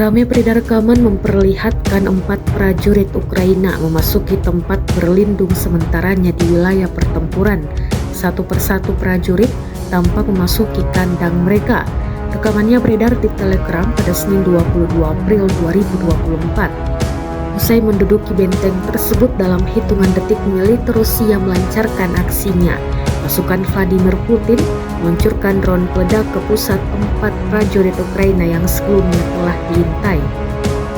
Ramai beredar rekaman memperlihatkan 4 prajurit Ukraina memasuki tempat berlindung sementaranya di wilayah pertempuran. Satu persatu prajurit tampak memasuki kandang mereka. Rekamannya beredar di Telegram pada Senin 22 April 2024. Usai menduduki benteng tersebut dalam hitungan detik, militer Rusia melancarkan aksinya. Pasukan Vladimir Putin meluncurkan drone peledak ke pusat 4 prajurit Ukraina yang sebelumnya telah diintai.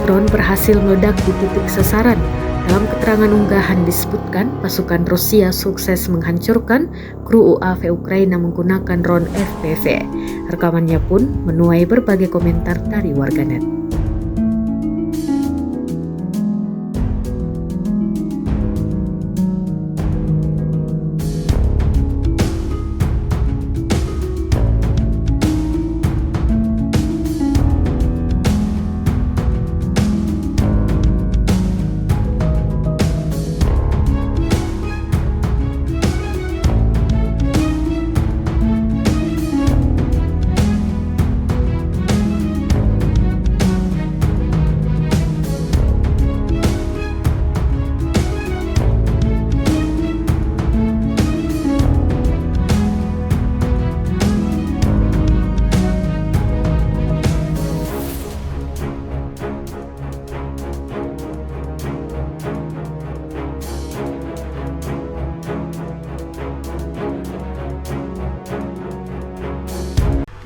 Drone berhasil meledak di titik sasaran. Dalam keterangan unggahan disebutkan, pasukan Rusia sukses menghancurkan kru UAV Ukraina menggunakan drone FPV. Rekamannya pun menuai berbagai komentar dari warganet.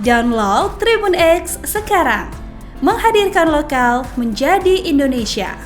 Download Tribun X sekarang, menghadirkan lokal menjadi Indonesia.